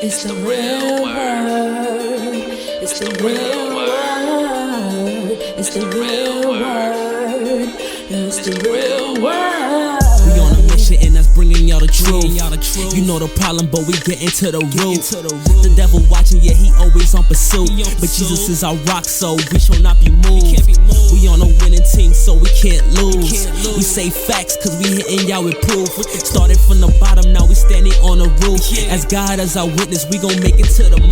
It's the real word. It's the real word. It's the real word. It's the real word. We on a mission and that's bringing y'all the truth. You know the problem, but we get into the root. The devil watching, yeah, he always on pursuit. But Jesus is our rock, so we shall not be moved. We on a winning team, so we can't lose. We say facts, cause we hitting y'all with proof. Started from the bottom, now we standing on the roof. As God as our witness, we gon' make it to the moon.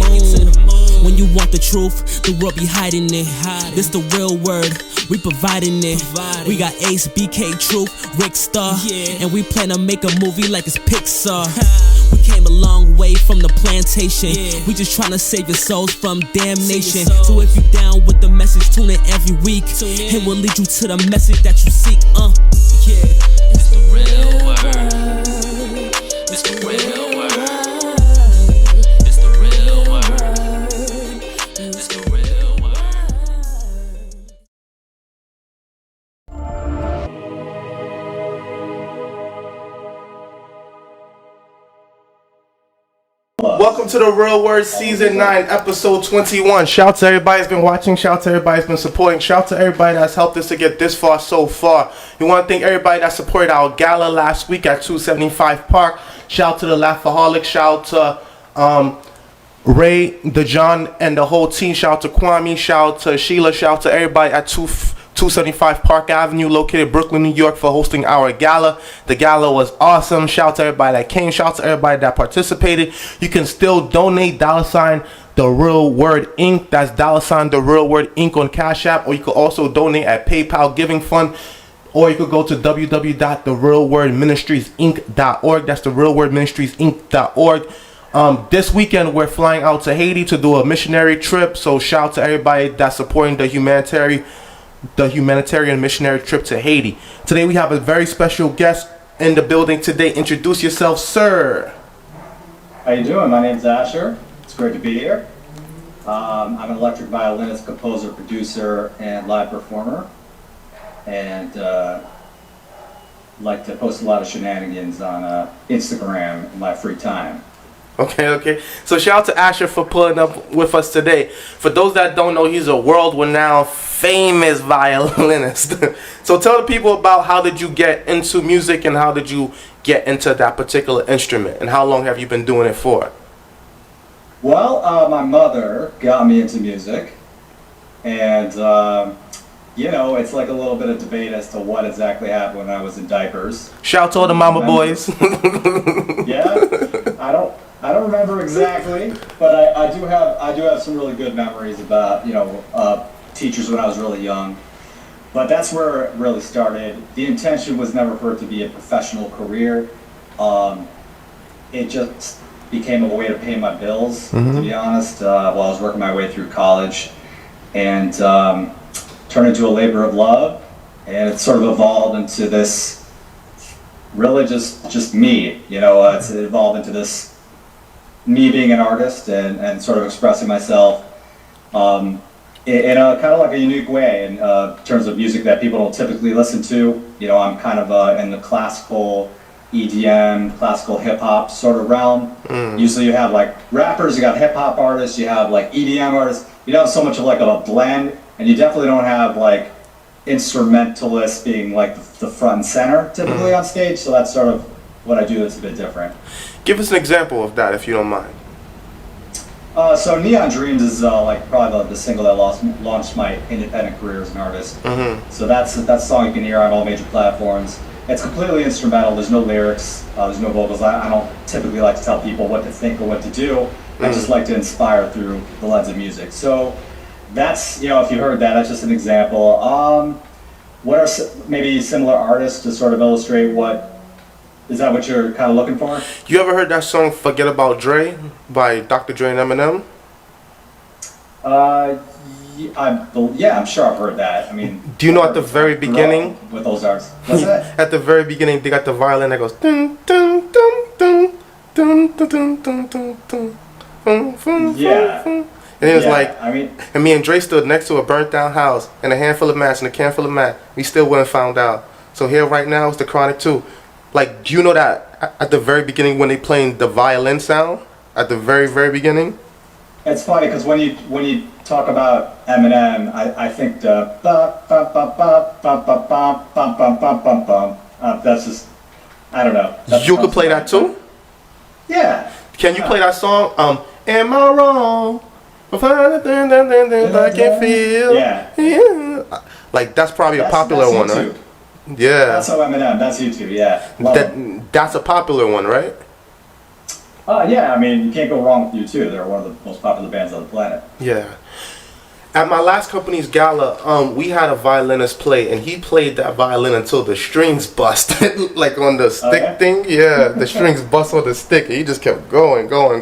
When you want the truth, the world be hiding it. This the real word, we providing it. We got Ace, BK, Truth, Rick Star, and we plan to make a movie like it's Pixar. We came a long way from the plantation. We just tryna save your souls from damnation. So if you down with the message, tune in every week. It will lead you to the message that you seek. It's the real word. It's the real word. It's the real word. It's the real word. Welcome to the Real Word Season 9, Episode 21. Shout out to everybody that's been watching. Shout out to everybody that's been supporting. Shout out to everybody that's helped us to get this far so far. We want to thank everybody that supported our gala last week at 275 Park. Shout out to the Laughaholics. Shout out to Ray, the John, and the whole team. Shout out to Kwame. Shout out to Sheila. Shout out to everybody at 275 Park Avenue, located Brooklyn, New York, for hosting our gala. The gala was awesome. Shout out to everybody that came. Shout out to everybody that participated. You can still donate $ The Real Word Inc. That's $ The Real Word Inc. on Cashapp, or you could also donate at PayPal Giving Fund, or you could go to www.therealwordministriesinc.org. That's therealwordministriesinc.org. This weekend we're flying out to Haiti to do a missionary trip. So shout out to everybody that's supporting the humanitarian missionary trip to Haiti. Today we have a very special guest in the building today. Introduce yourself, sir. How you doing? My name's Asher. It's great to be here. I'm an electric violinist, composer, producer, and live performer. And like to post a lot of shenanigans on Instagram in my free time. Okay. So shout out to Asher for pulling up with us today. For those that don't know, he's a world-renowned, famous violinist. So tell the people about how did you get into music and how did you get into that particular instrument and how long have you been doing it for? Well, my mother got me into music, and it's like a little bit of debate as to what exactly happened when I was in diapers. Shout out to all the mama boys. Yeah, I don't remember exactly, but I do have some really good memories about teachers when I was really young. But that's where it really started. The intention was never for it to be a professional career. It just became a way to pay my bills, to be honest, while I was working my way through college, and turned into a labor of love. And it sort of evolved into this really just me. It's evolved into this me being an artist and sort of expressing myself in a kind of like a unique way in terms of music that people don't typically listen to. I'm kind of in the classical EDM, classical hip-hop sort of realm. Usually you have like rappers, you got hip-hop artists, you have like EDM artists. You don't have so much of like a blend, and you definitely don't have like instrumentalists being like the front and center typically on stage. So that's sort of what I do that's a bit different. Give us an example of that if you don't mind. So Neon Dreams is like probably the single that launched my independent career as an artist. So that's a song you can hear on all major platforms. It's completely instrumental. There's no lyrics. There's no vocals. I don't typically like to tell people what to think or what to do. I just like to inspire through the lens of music. So that's, if you heard that, that's just an example. What are maybe similar artists to sort of illustrate what? Is that what you're kind of looking for? You ever heard that song "Forget About Dre" by Dr. Dre and Eminem? Yeah, I'm sure I've heard that. I mean, do you know at the very beginning with those artists? What's that? At the very beginning, they got the violin that goes dun dun dun dun dun dun dun dun dun dun. Yeah. And it was and me and Dre stood next to a burnt down house and a handful of match and a can full of mat. We still wouldn't found out. So here right now is the Chronic 2. Like, do you know that at the very beginning when they playing the violin sound, at the very, very beginning? It's funny because when you talk about Eminem, I think the that's just, I don't know. You could play that too? Yeah. Can you play that song? Am I wrong? I can feel. Yeah. Like that's probably a popular one, right? Yeah. That's how Eminem. That's YouTube. Yeah. That's a popular one, right? Yeah. I mean, you can't go wrong with U2. They're one of the most popular bands on the planet. Yeah. At my last company's gala, we had a violinist play, and he played that violin until the strings busted, like on the stick thing. Yeah, the strings bust on the stick, and he just kept going. Oh,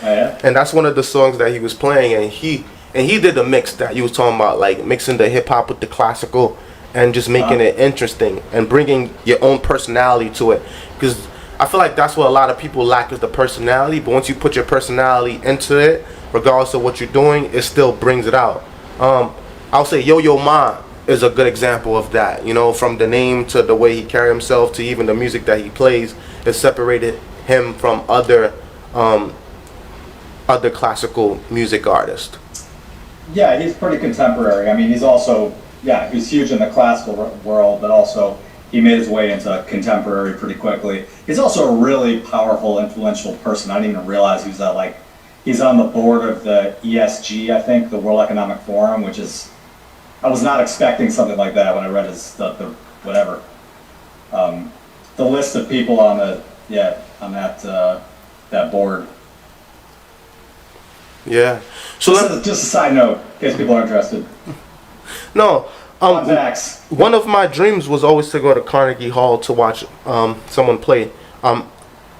yeah? And that's one of the songs that he was playing, and he did the mix that you was talking about, like mixing the hip hop with the classical, and just making it interesting and bringing your own personality to it. Because I feel like that's what a lot of people lack is the personality. But once you put your personality into it, regardless of what you're doing, it still brings it out. I'll say Yo-Yo Ma is a good example of that. You know, from the name to the way he carries himself to even the music that he plays, it separated him from other classical music artists. Yeah, he's pretty contemporary. I mean, he's also, he's huge in the classical world, but also he made his way into contemporary pretty quickly. He's also a really powerful, influential person. I didn't even realize he was that, he's on the board of the ESG, I think, the World Economic Forum, which is, I was not expecting something like that when I read his, the list of people on that board. Yeah. So just a side note, in case people are interested. No. Contacts. One of my dreams was always to go to Carnegie Hall to watch someone play.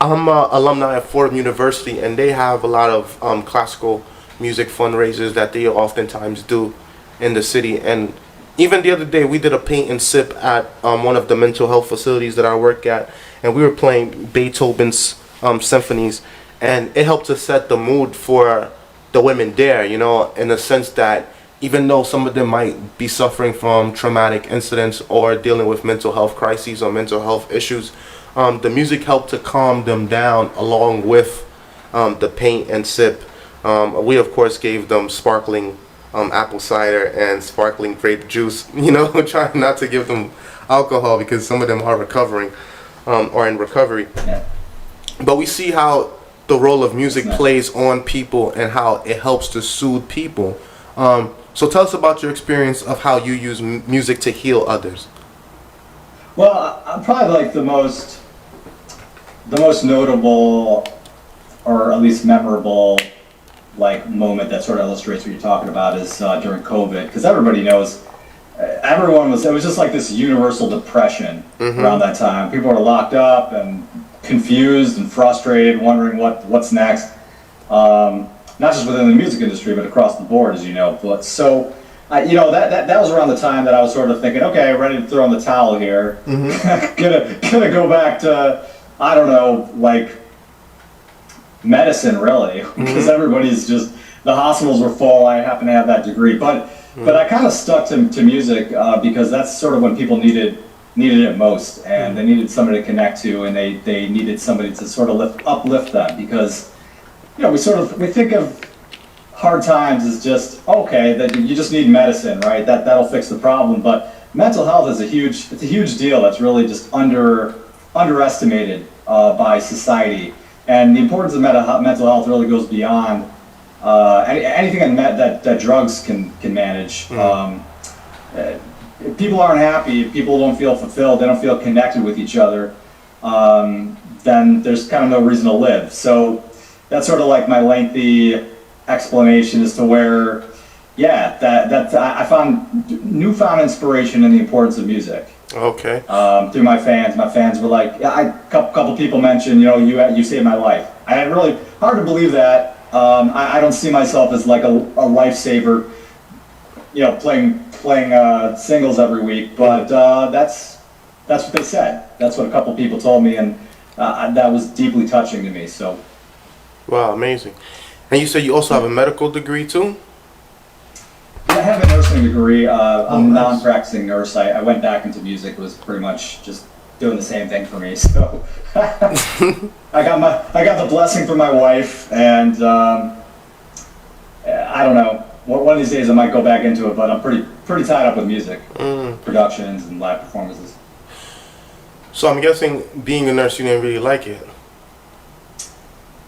I'm an alumni of Fordham University, and they have a lot of classical music fundraisers that they oftentimes do in the city. And even the other day, we did a paint and sip at one of the mental health facilities that I work at, and we were playing Beethoven's symphonies, and it helped to set the mood for the women there, you know, in the sense that even though some of them might be suffering from traumatic incidents or dealing with mental health crises or mental health issues, the music helped to calm them down along with the paint and sip. We, of course, gave them sparkling apple cider and sparkling grape juice, you know, trying not to give them alcohol because some of them are recovering or in recovery. Yeah. But we see how the role of music plays on people and how it helps to soothe people. So tell us about your experience of how you use music to heal others. Well, I'm probably the most notable, or at least memorable, moment that sort of illustrates what you're talking about is during COVID, because everybody knows, it was just like this universal depression around that time. People were locked up and confused and frustrated, wondering what's next. Not just within the music industry, but across the board, as you know. But so, that was around the time that I was sort of thinking, okay, ready to throw in the towel here. gonna go back to, I don't know, medicine, really, because everybody's just, the hospitals were full. I happen to have that degree, but I kind of stuck to music because that's sort of when people needed it most, and they needed somebody to connect to, and they needed somebody to sort of uplift them, because we think of hard times as just, okay, that you just need medicine, right? That'll fix the problem. But mental health is a huge deal that's really just underestimated by society. And the importance of mental health really goes beyond anything that drugs can manage. If people aren't happy, if people don't feel fulfilled, they don't feel connected with each other, then there's kind of no reason to live. So that's sort of my lengthy explanation as to where, I found newfound inspiration in the importance of music. Okay. Through my fans. My fans were like, a couple people mentioned, you saved my life. I had really hard to believe that. I don't see myself as a lifesaver, playing singles every week, but that's what they said. That's what a couple people told me, and that was deeply touching to me. So. Wow, amazing. And you said you also have a medical degree too? I have a nursing degree. I'm a non-practicing nurse. I went back into music. It was pretty much just doing the same thing for me. So I got the blessing from my wife, and I don't know. One of these days I might go back into it, but I'm pretty tied up with music, productions and live performances. So I'm guessing being a nurse, you didn't really like it.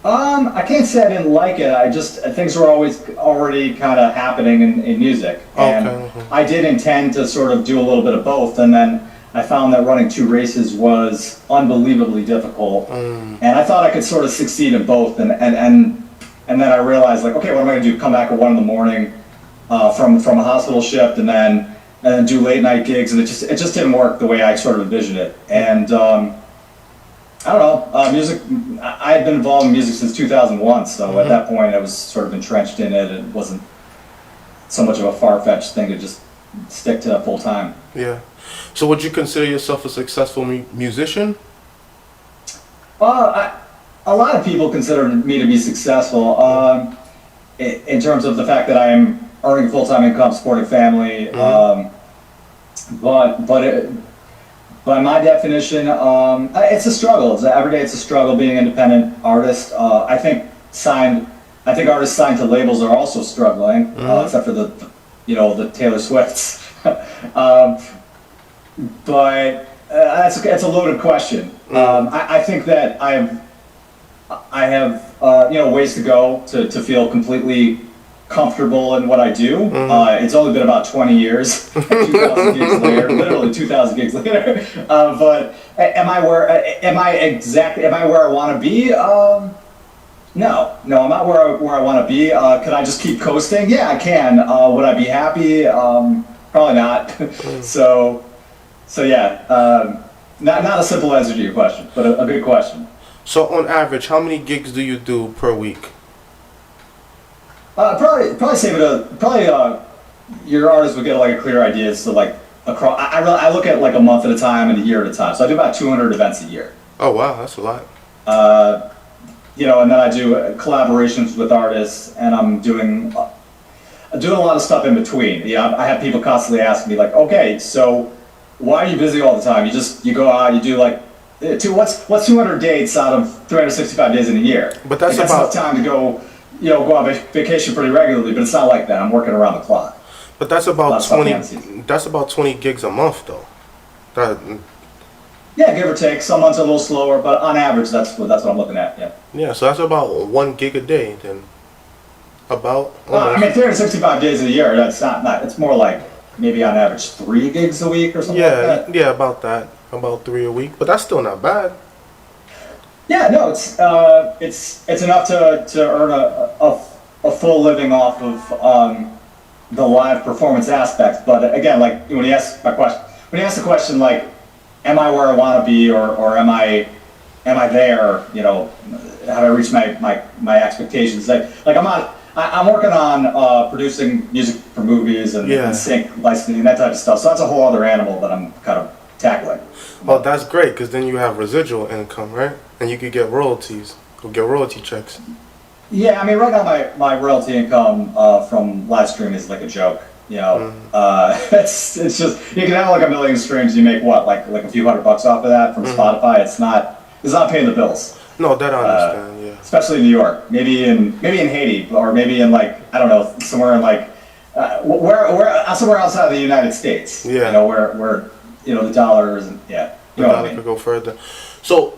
I can't say I didn't like it. I just things were already kind of happening in music, and I did intend to sort of do a little bit of both, and then I found that running 2 races was unbelievably difficult, and I thought I could sort of succeed in both, and then I realized, like, okay, what am I going to do? Come back at 1 in the morning from a hospital shift, and then do late night gigs, and it just didn't work the way I sort of envisioned it. And I don't know, music. I had been involved in music since 2001, so at that point I was sort of entrenched in it. It wasn't so much of a far-fetched thing to just stick to full time. Yeah. So would you consider yourself a successful musician? A lot of people consider me to be successul in terms of the fact that I am earning full-time income, supporting family. But by my definition, it's a struggle. Every day it's a struggle being an independent artist. I think artists signed to labels are also struggling, except for the Taylor Swifts. But it's a loaded question. I think that I have ways to go to feel completely comfortable in what I do. It's only been about 20 years, 2,000 gigs later, literally 2,000 gigs later. But am I where I want to be? No, I'm not where I want to be. Could I just keep coasting? Yeah, I can. Would I be happy? Probably not. So yeah, not a simple answer to your question, but a good question. So on average, how many gigs do you do per week? Probably save it your artist would get like a clear idea as to like across. I look at like a month at a time and a year at a time. So I do about 200 events a year. Oh wow, that's a lot. And then I do collaborations with artists, and I'm doing a lot of stuff in between. I have people constantly asking me like, okay, so why are you busy all the time? You go out, you do like what's 200 dates out of 365 days in a year? But that's about enough time to go on vacation pretty regularly, but it's not like that. I'm working around the clock. But that's about 20. That's about 20 gigs a month, though. Yeah, give or take. Some months are a little slower, but on average, that's what I'm looking at. Yeah. Yeah, so that's about 1 gig a day, then. About. 365 days a year. That's not. It's more like maybe on average 3 gigs a week or something like that. Yeah, about that. About 3 a week, but that's still not bad. Yeah, no, it's enough to earn a full living off of the live performance aspects. But again, like when you ask the question like, am I where I want to be, or am I there? Have I reached my expectations? Like I'm working on producing music for movies and sync licensing and that type of stuff. So that's a whole other animal that I'm kind of tackling. Well, that's great because then you have residual income, right? And you could get royalties, or get royalty checks. Yeah, I mean, right now my royalty income from live stream is like a joke. It's just you can have like 1 million streams, you make what, like a few $100 off of that from Spodify. It's not paying the bills. No, that I understand. Yeah. Especially in New York, maybe in Haiti, or maybe in like I don't know, somewhere in like where somewhere outside of the United States. Yeah. Where the dollars and the dollar could go further. So,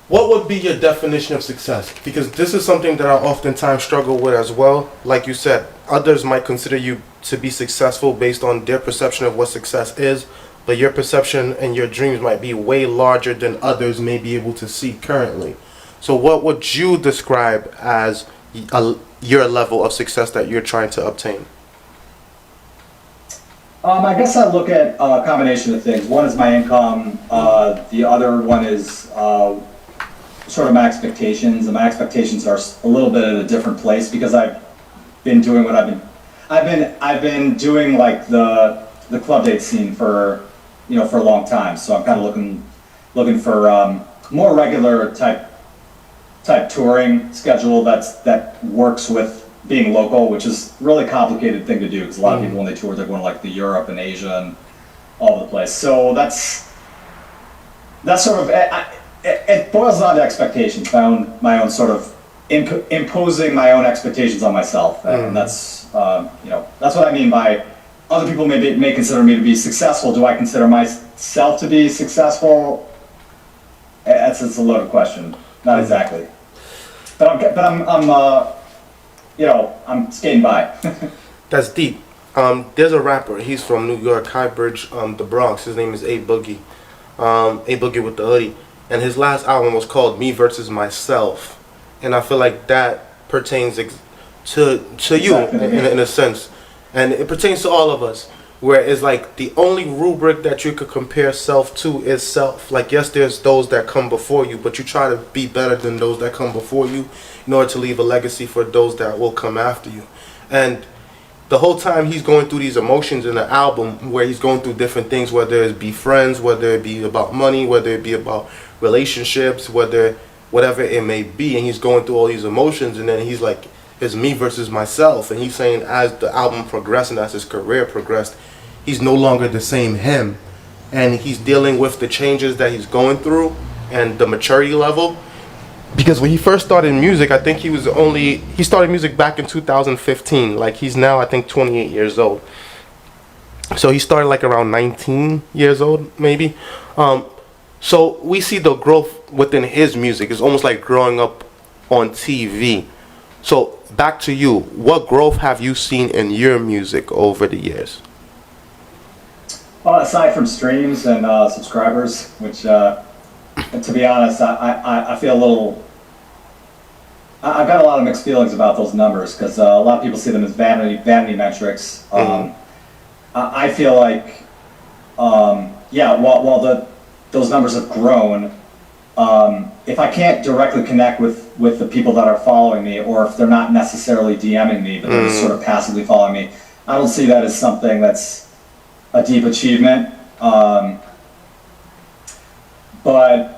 what would be your definition of success? Because this is something that I oftentimes struggle with as well. Like you said, others might consider you to be successful based on their perception of what success is, but your perception and your dreams might be way larger than others may be able to see currently. So, what would you describe as your level of success that you're trying to obtain? I guess I look at a combination of things. One is my income. The other one is sort of my expectations, and my expectations are a little bit at a different place because I've been doing what I've been doing like the club date scene for a long time. So I'm kind of looking for more regular type touring schedule that works with being local, which is a really complicated thing to do because a lot of people when they tour they're going like the Europe and Asia and all over the place. So that's that's sort of it boils down to expectations. My own sort of imposing my own expectations on myself, and that's that's what I mean by other people may consider me to be successful. Do I consider myself to be successful? It's a loaded question. Not exactly, but I'm skating by. That's deep. There's a rapper. He's from New York, Highbridge, the Bronx. His name is A Boogie. A Boogie with the hoodie. And his last album was called Me Versus Myself. And I feel like that pertains to you in a sense. And it pertains to all of us. Where it's like the only rubric that you could compare self to is self. Like, yes, there's those that come before you, but you try to be better than those that come before you in order to leave a legacy for those that will come after you. And the whole time he's going through these emotions in the album where he's going through different things, whether it be friends, whether it be about money, whether it be about relationships, whatever it may be, and he's going through all these emotions, and then he's like, it's me versus myself. And he's saying as the album progressed and as his career progressed, he's no longer the same him, and he's dealing with the changes that he's going through and the maturity level. Because when he first started music, I think he started music back in 2015. Like, he's now, I think, 28 years old. So he started like around 19 years old, maybe. So we see the growth within his music. It's almost like growing up on TV. So back to you. What growth have you seen in your music over the years? Well, aside from streams and subscribers, which, to be honest, I feel a little... I've got a lot of mixed feelings about those numbers because a lot of people see them as vanity metrics. I feel like, while those numbers have grown, if I can't directly connect with the people that are following me, or if they're not necessarily DMing me, but they're just sort of passively following me, I don't see that as something that's a deep achievement. But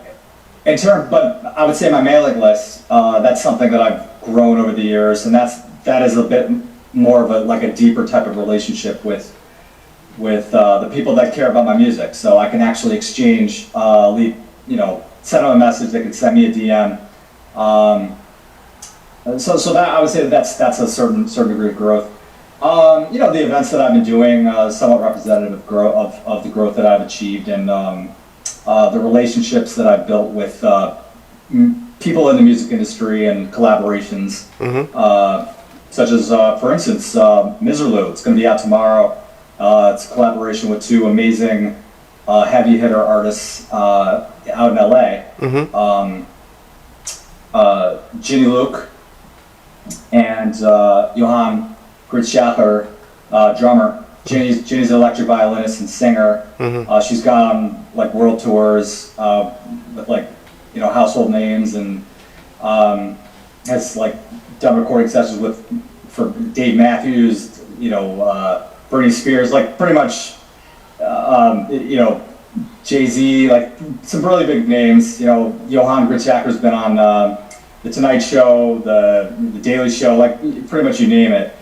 I would say my mailing list, that's something that I've grown over the years, and that is a bit more of a deeper type of relationship with the people that care about my music. So I can actually exchange, send them a message. They can send me a DM. So that I would say that's a certain degree of growth. The events that I've been doing, somewhat representative of the growth that I've achieved, and the relationships that I've built with people in the music industry and collaborations, such as, for instance, Miserlou. It's going to be out tomorrow. It's a collaboration with two amazing heavy hitter artists out in LA. Ginny Luke and Johan Gritschacher, drummer. Ginny's an electric violinist and singer. She's gone on world tours with household names, and has done recording sessions for Dave Matthews, Britney Spears, pretty much, Jay-Z, some really big names. Johan Gritschacher's been on The Tonight Show, the Daily Show, pretty much you name it.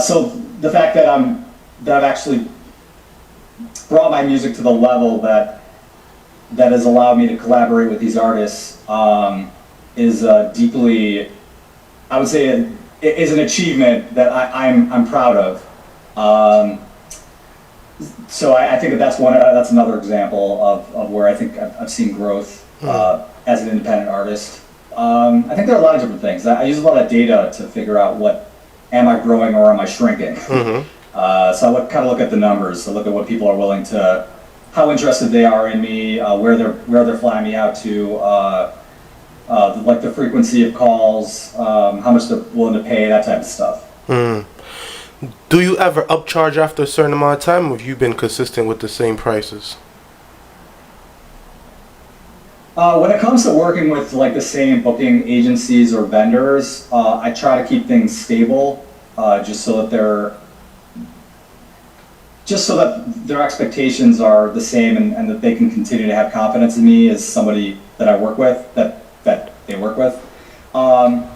So the fact that I've actually brought my music to the level that has allowed me to collaborate with these artists is deeply, I would say, is an achievement that I'm proud of. So I think that's another example of where I think I've seen growth as an independent artist. I think there are a lot of different things. I use a lot of data to figure out am I growing or am I shrinking? So I kind of look at the numbers. I look at what people are willing to, how interested they are in me, where they're flying me out to, the frequency of calls, how much they're willing to pay, that type of stuff. Do you ever upcharge after a certain amount of time, or have you been consistent with the same prices? When it comes to working with the same booking agencies or vendors, I try to keep things stable, just so that their expectations are the same, and that they can continue to have confidence in me as somebody that I work with, that they work with. I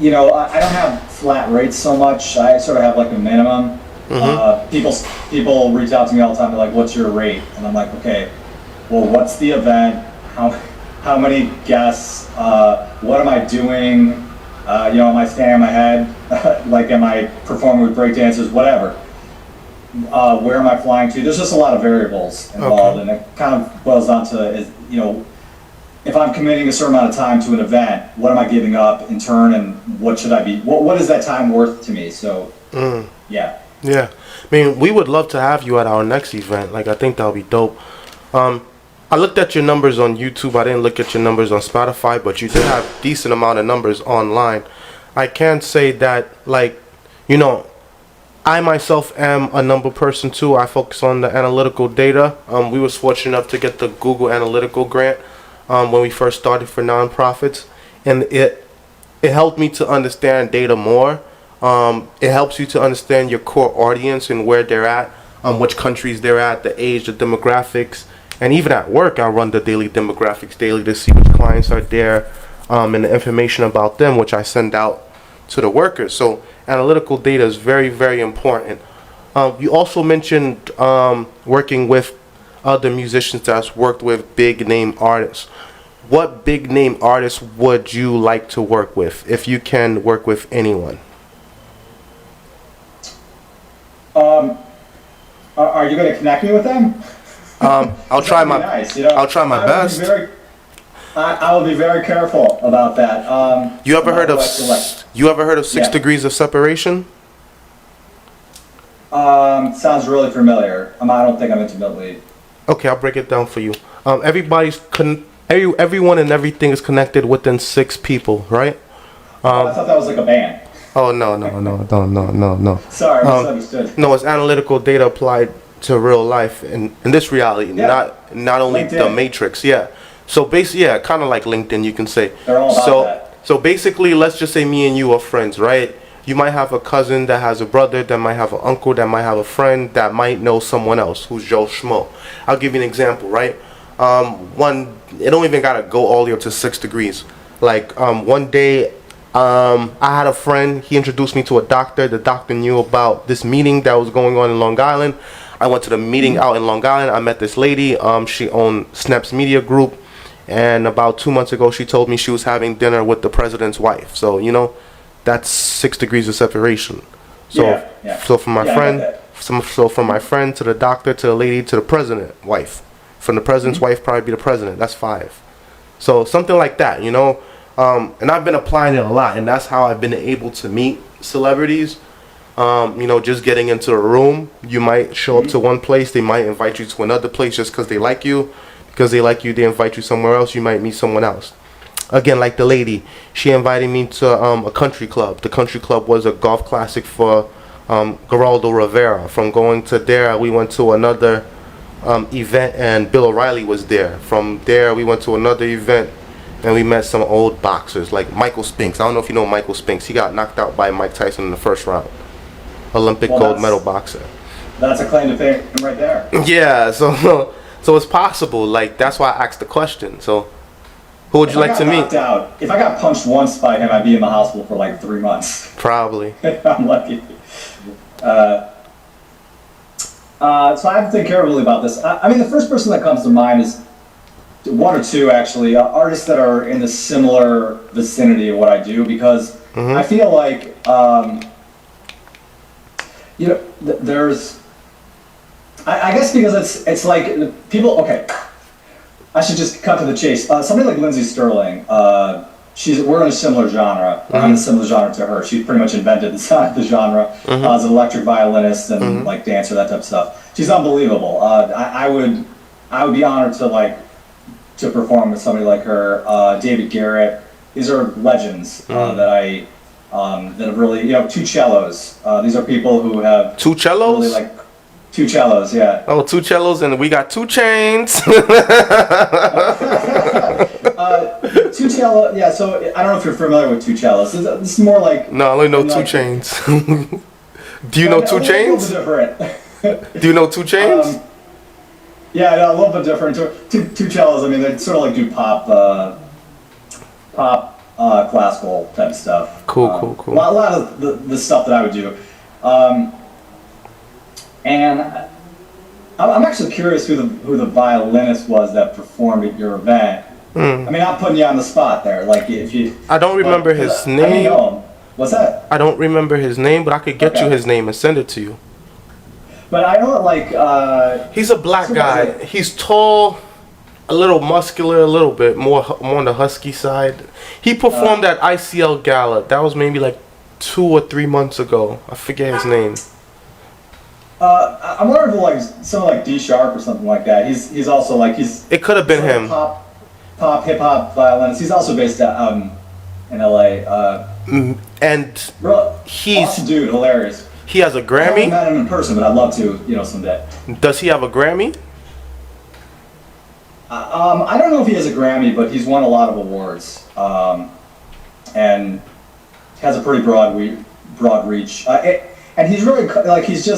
don't have flat rates so much. I sort of have a minimum. People reach out to me all the time. They're like, "What's your rate?" And I'm like, "Okay, well, what's the event? How many guests? What am I doing? Am I standing on my head? Like, am I performing with breakdancers? Whatever. Where am I flying to?" There's just a lot of variables involved, and it kind of boils down to if I'm committing a certain amount of time to an event, what am I giving up in turn, and what should I be? What is that time worth to me? So, yeah. Yeah, I mean, we would love to have you at our next event. Like, I think that would be dope. I looked at your numbers on YouTube. I didn't look at your numbers on Spotify, but you did have decent amount of numbers online. I can say that, like, I myself am a number person too. I focus on the analytical data. We was fortunate enough to get the Google Analytical grant when we first started for nonprofits, and it helped me to understand data more. It helps you to understand your core audience and where they're at, which countries they're at, the age, the demographics, and even at work, I run the daily demographics daily to see which clients are there, and the information about them, which I send out to the workers. So analytical data is very, very important. You also mentioned working with other musicians that's worked with big name artists. What big name artists would you like to work with if you can work with anyone? Are you going to connect me with them? I'll try my I'll try my best. I will be very careful about that. You ever heard of 6 Degrees of Separation? Sounds really familiar. I don't think I'm intimately. Okay, I'll break it down for you. Everyone and everything is connected within 6 people, right? I thought that was like a band. Oh no. Sorry, misunderstood. No, it's analytical data applied to real life in this reality, not only LinkedIn. the Matrix. Yeah. So basically, kind of like LinkedIn, you can say. They're all about that. So basically, let's just say me and you are friends, right? You might have a cousin that has a brother, that might have an uncle, that might have a friend, that might know someone else who's Joe Schmo. I'll give you an example, right? It don't even gotta go all the way up to 6 degrees. Like one day, I had a friend. He introduced me to a doctor. The doctor knew about this meeting that was going on in Long Island. I went to the meeting out in Long Island. I met this lady. She owned Snaps Media Group. And about 2 months ago, she told me she was having dinner with the president's wife. So, that's 6 degrees of separation. So, so from my friend to the doctor to the lady to the president wife. From the president's wife, probably be the president. That's 5. So something like that, and I've been applying it a lot, and that's how I've been able to meet celebrities. Just getting into a room, you might show up to one place, they might invite you to another place just because they like you. Because they like you, they invite you somewhere else, you might meet someone else. Again, like the lady, she invited me to a country club. The country club was a golf classic for Geraldo Rivera. From going to there, we went to another event, and Bill O'Reilly was there. From there, we went to another event, and we met some old boxers, like Michael Spinks. I don't know if you know Michael Spinks. He got knocked out by Mike Tyson in the first round. Olympic gold medal boxer. That's a claim to fame right there. Yeah, so it's possible. Like, that's why I asked the question. So, who would you like to meet? If I got punched once by him, I'd be in the hospital for like 3 months. Probably. I'm lucky. So I have to think carefully about this. I mean, the first person that comes to mind is 1 or 2, actually, artists that are in the similar vicinity of what I do, because I feel like, there's, I guess because it's like people. Okay, I should just cut to the chase. Somebody like Lindsay Sterling. We're in a similar genre. I'm in a similar genre to her. She pretty much invented the genre as an electric violinist and like dancer, that type of stuff. She's unbelievable. I would be honored to perform with somebody like her. David Garrett. These are legends that have really, 2 cellos. These are people who have 2 cellos. Really 2 cellos, yeah. Oh, 2 cellos, and we got 2 chains. 2 cello, yeah. So I don't know if you're familiar with 2 cellos. This is more like. No, I only know 2 chains. Do you know 2 chains? A little bit different. Do you know 2 chains? Yeah, a little bit different. 2 cellos. I mean, they sort of do pop, classical type of stuff. Cool. A lot of the stuff that I would do. And I'm actually curious who the violinist was that performed at your event. I mean, I'm putting you on the spot there. Like, if you... I don't remember his name. I didn't know him. What's that? I don't remember his name, but I could get you his name and send it to you. But I know, like... he's a black guy. He's tall, a little muscular, a little bit, more on the husky side. He performed at ICL Gala. That was maybe like 2 or 3 months ago. I forget his name. I'm wondering if like someone like D Sharp or something like that. He's also like It could have been him. Pop hip hop violinist. He's also based out in LA. And he's awesome dude, hilarious. He has a I Grammy. haven't met him in person, but I'd love to, someday. Does he have a Grammy? I don't know if he has a Grammy, but he's won a lot of awards, and has a pretty broad reach. And he's really like he's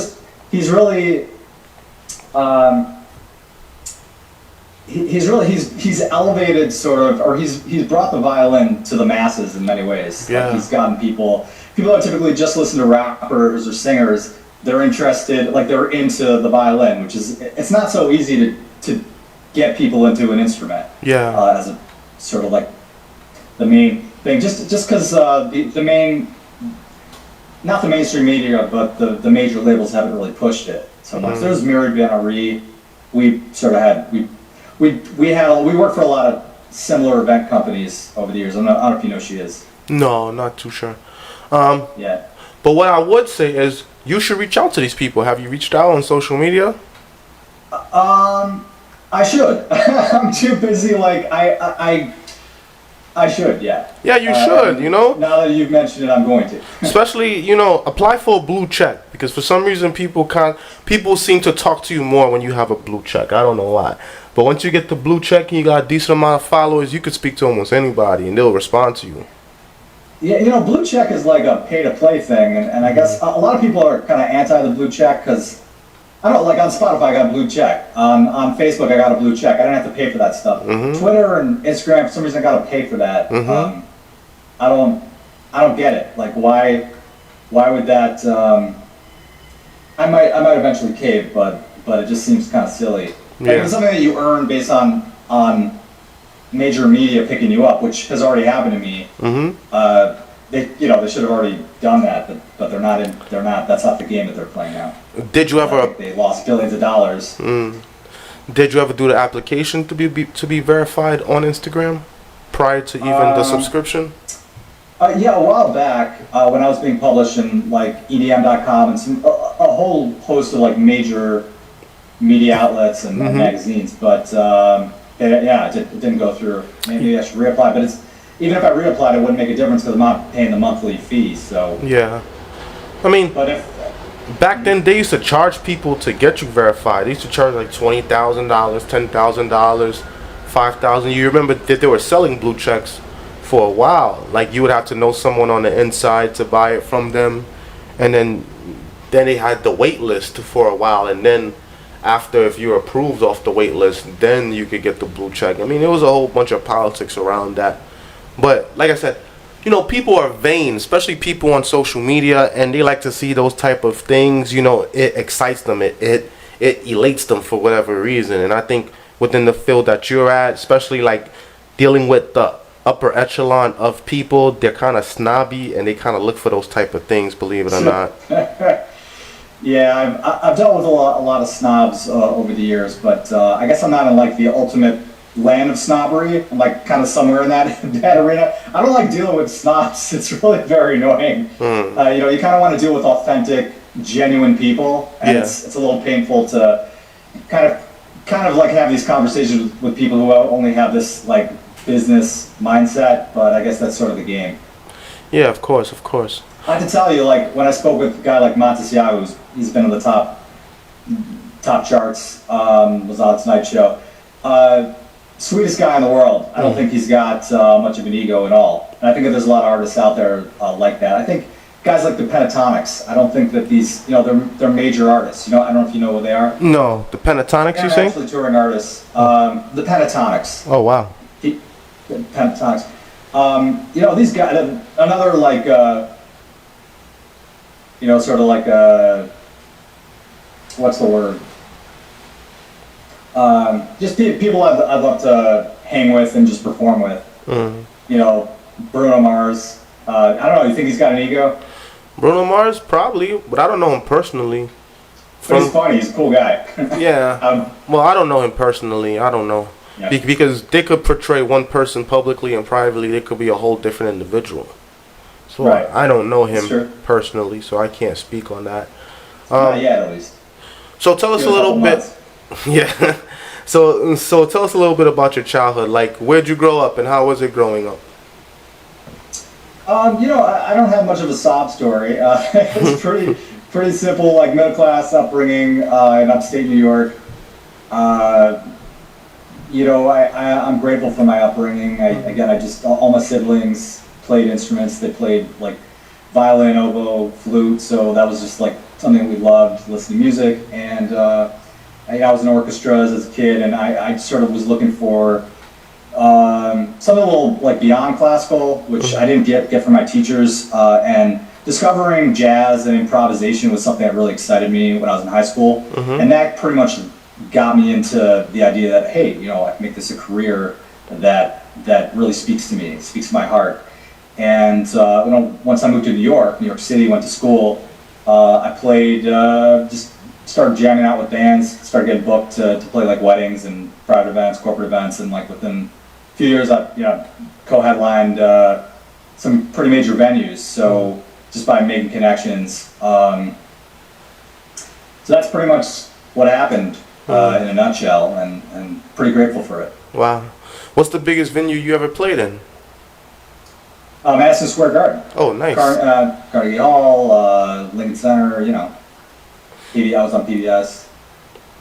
elevated sort of, or he's brought the violin to the masses in many ways. Yeah. Like he's gotten people that typically just listen to rappers or singers, they're interested, like they're into the violin, which is, it's not so easy to get people into an instrument. Yeah. As a sort of like the main thing, just because the main, not the mainstream media, but the major labels haven't really pushed it so much. There's Myriad Benari. We sort of had we worked for a lot of similar event companies over the years. I don't know if you know who she is. No, not too sure. Yeah. But what I would say is you should reach out to these people. Have you reached out on social media? I should. I'm too busy. Like I should. Yeah. Yeah, you should. Now that you've mentioned it, I'm going to. Especially, apply for a blue check, because for some reason people seem to talk to you more when you have a blue check. I don't know why. But once you get the blue check and you got a decent amount of followers, you could speak to almost anybody and they'll respond to you. Yeah, blue check is like a pay-to-play thing, and I guess a lot of people are kind of anti the blue check because, I don't know, like on Spotify I got a blue check, on Facebook I got a blue check, I didn't have to pay for that stuff. Twitter and Instagram, for some reason I got to pay for that. I don't get it. Like why would that? I might eventually cave, but it just seems kind of silly. Like if it's something that you earn based on major media picking you up, which has already happened to me. They should have already done that, but they're not. That's not the game that they're playing now. Did you ever? They lost billions of dollars. Did you ever do the application to be verified on Instagram prior to even the subscription? Yeah, a while back when I was being published in like EDM.com and a whole host of like major media outlets and magazines, but it didn't go through. Maybe I should reapply, but even if I reapplied, it wouldn't make a difference because I'm not paying the monthly fee. So yeah, I mean, but back then they used to charge people to get you verified. They used to charge like $20,000, $10,000, $5,000. You remember that they were selling blue checks for a while. Like you would have to know someone on the inside to buy it from them, and then they had the wait list for a while, and then after, if you're approved off the wait list, then you could get the blue check. I mean, there was a whole bunch of politics around that. But like I said, people are vain, especially people on social media, and they like to see those type of things. It excites them. It elates them for whatever reason. And I think within the field that you're at, especially like dealing with the upper echelon of people, they're kind of snobby and they kind of look for those type of things, believe it or not. Yeah, I've dealt with a lot of snobs over the years, but I guess I'm not in like the ultimate land of snobbery. I'm like kind of somewhere in that arena. I don't like dealing with snobs. It's really very annoying. You kind of want to deal with authentic, genuine people, and it's a little painful to kind of like have these conversations with people who only have this like business mindset. But I guess that's sort of the game. Yeah, of course. I have to tell you, like when I spoke with a guy like Montesiano, he's been on the top charts, was on Tonight Show. Sweetest guy in the world. I don't think he's got much of an ego at all. And I think that there's a lot of artists out there like that. I think guys like the Pentatonics, I don't think that these, they're major artists. I don't know if you know what they are. No, the Pentatonics, you say? Actually touring artists. The Pentatonics. Oh, wow. The Pentatonics. These guys, another like, sort of like what's the word? Just people I'd love to hang with and just perform with. You know, Bruno Mars. I don't know. You think he's got an ego? Bruno Mars, probably, but I don't know him personally. But he's funny. He's a cool guy. Yeah. Well, I don't know him personally. I don't know. Yeah. Because they could portray one person publicly and privately. They could be a whole different individual. So Right. I don't know him Sure. personally, so I can't speak on that. Not yet, at least. So tell us Give a it little couple bit. months. Yeah. So tell us a little bit about your childhood. Like, where'd you grow up and how was it growing up? You know, I don't have much of a sob story. It's pretty simple, like middle class upbringing in upstate New York. You know, I'm grateful for my upbringing. All my siblings played instruments. They played like violin, oboe, flute. So that was just like something we loved, listening to music. And I was in orchestras as a kid, and I sort of was looking for something a little like beyond classical, which I didn't get from my teachers. And discovering jazz and improvisation was something that really excited me when I was in high school. And that pretty much got me into the idea that, hey, you know, I can make this a career that really speaks to me, speaks to my heart. And you know, once I moved to New York City, went to school, I played, just started jamming out with bands, started getting booked to play like weddings and private events, corporate events, and like within a few years I co-headlined some pretty major venues. So just by making connections. So that's pretty much what happened in a nutshell, and pretty grateful for it. Wow. What's the biggest venue you ever played in? Madison Square Garden. Oh, nice. Carnegie Hall, Lincoln Center, you know. I was on PBS.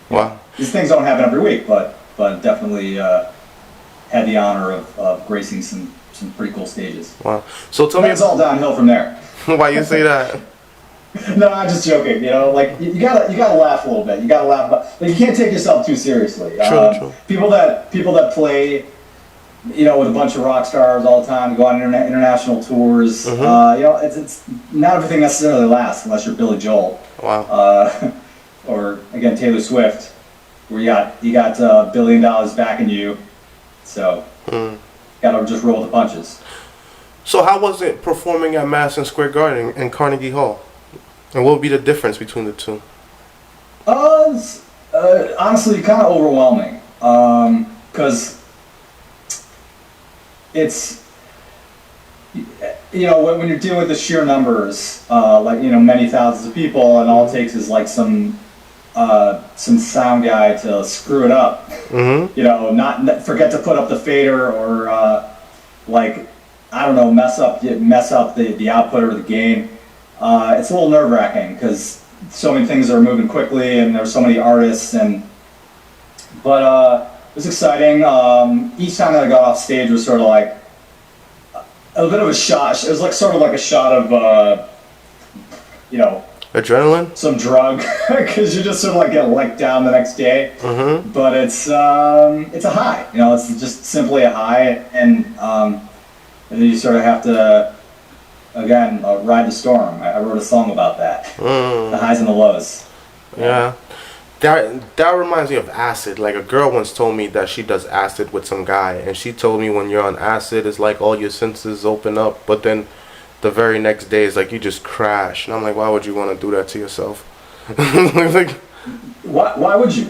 Wow. These things don't happen every week, but definitely had the honor of gracing some pretty cool stages. Wow. So tell me, It's all downhill from there. why you say that? No, I'm just joking. You know, like you gotta laugh a little bit. You gotta laugh about. Like, you can't take yourself too seriously. True. People that play, you know, with a bunch of rock stars all the time, go on international tours. You know, it's not everything necessarily lasts unless you're Billy Joel. Wow. Or again Taylor Swift, where you got $1 billion backing you. So gotta just roll with the punches. So how was it performing at Madison Square Garden and Carnegie Hall? And what would be the difference between the two? Honestly, kind of overwhelming. Because it's, you know, when you're dealing with the sheer numbers, like, you know, many thousands of people, and all it takes is like some sound guy to screw it up. You know, not forget to put up the fader, or like, I don't know, mess up the output or the gain. It's a little nerve-wracking because so many things are moving quickly, and there's so many artists, but it was exciting. Each time that I got off stage was sort of like a bit of a shot. It was like sort of like a shot of, you know, adrenaline, some drug, because you just sort of like get let down the next day. But it's a high. You know, it's just simply a high, and then you sort of have to, again, ride the storm. I wrote a song about that. The highs and the lows. Yeah. That reminds me of acid. Like, a girl once told me that she does acid with some guy, and she told me when you're on acid, it's like all your senses open up, but then the very next day it's like you just crash. And I'm like, why would you want to do that to yourself? Like, why would you?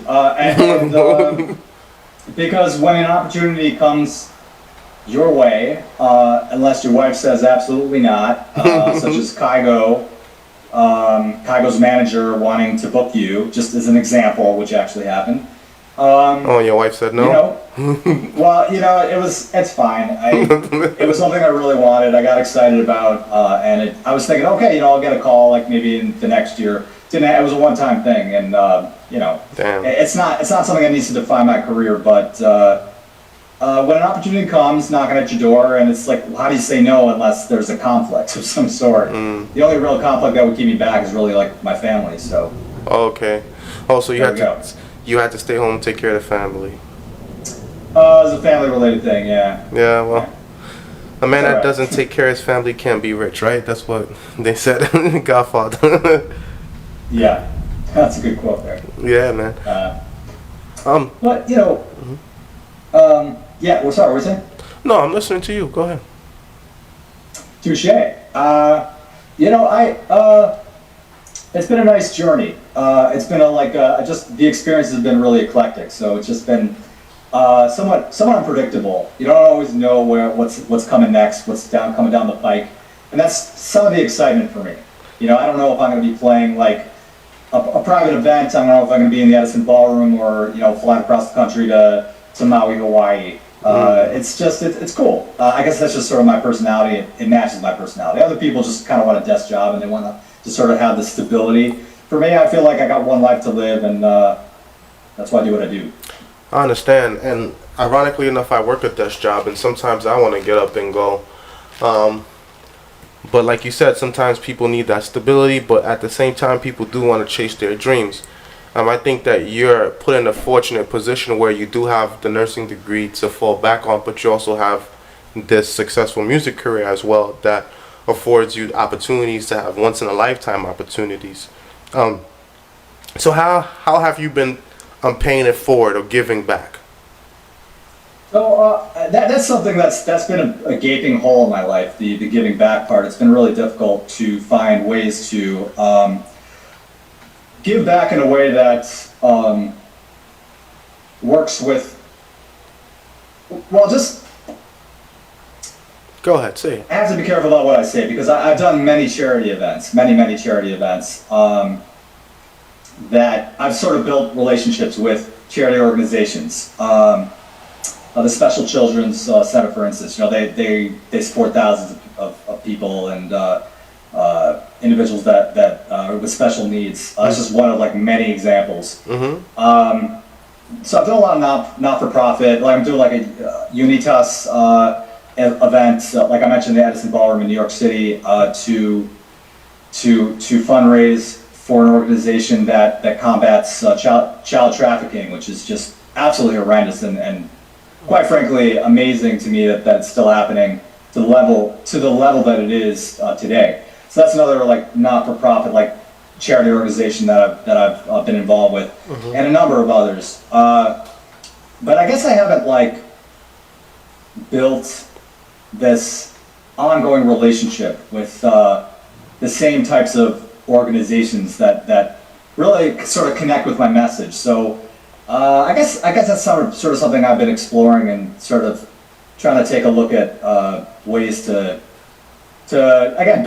Because when an opportunity comes your way, unless your wife says absolutely not, such as Kygo's manager wanting to book you, just as an example, which actually happened. oh, your wife said no? You know, well, you know, it's fine. It was something I really wanted, I got excited about, and I was thinking, okay, you know, I'll get a call like maybe in the next year. It was a one-time thing, and you know, damn. It's not something that needs to define my career, but when an opportunity comes knocking at your door, and it's like, well, how do you say no unless there's a conflict of some sort? The only real conflict that would keep me back is really like my family. So. Okay. Oh, so you had to stay home and take care of the family. It's a family-related thing, yeah. Yeah, well, a man that doesn't take care of his family can't be rich, right? That's what they said in Godfather. Yeah. That's a good quote there. Yeah, man. But you know, yeah. Well, sorry, what was it? No, I'm listening to you. Go ahead. Touche. You know, it's been a nice journey. It's been just the experience has been really eclectic. So it's just been somewhat unpredictable. You don't always know what's coming next, coming down the pike, and that's some of the excitement for me. You know, I don't know if I'm going to be playing like a private event. I don't know if I'm going to be in the Edison Ballroom or flying across the country to Maui, Hawaii. It's cool. I guess that's just sort of my personality. It matches my personality. Other people just kind of want a desk job and they want to sort of have the stability. For me, I feel like I got one life to live, and that's why I do what I do. I understand, and ironically enough, I work a desk job, and sometimes I want to get up and go. But like you said, sometimes people need that stability, but at the same time, people do want to chase their dreams. I think that you're put in a fortunate position where you do have the nursing degree to fall back on, but you also have this successful music career as well that affords you opportunities to have once-in-a-lifetime opportunities. So how have you been paying it forward or giving back? So that's something that's been a gaping hole in my life, the giving back part. It's been really difficult to find ways to give back in a way that works with, well, just... Go ahead, say it. I have to be careful about what I say, because I've done many charity events, many charity events, that I've sort of built relationships with charity organizations. The Special Children's Center, for instance, they support thousands of people and individuals that with special needs. That's just one of like many examples. Mm-hmm. So I've done a lot of not-for-profit. Like I'm doing like a Unitas event, like I mentioned, the Edison Ballroom in New York City, to fundraise for an organization that combats child trafficking, which is just absolutely horrendous and quite frankly amazing to me that it's still happening to the level that it is today. So that's another like not-for-profit like charity organization that I've been involved with, mm-hmm. and a number of others. But I guess I haven't like built this ongoing relationship with the same types of organizations that really sort of connect with my message. So I guess that's sort of something I've been exploring and sort of trying to take a look at ways to again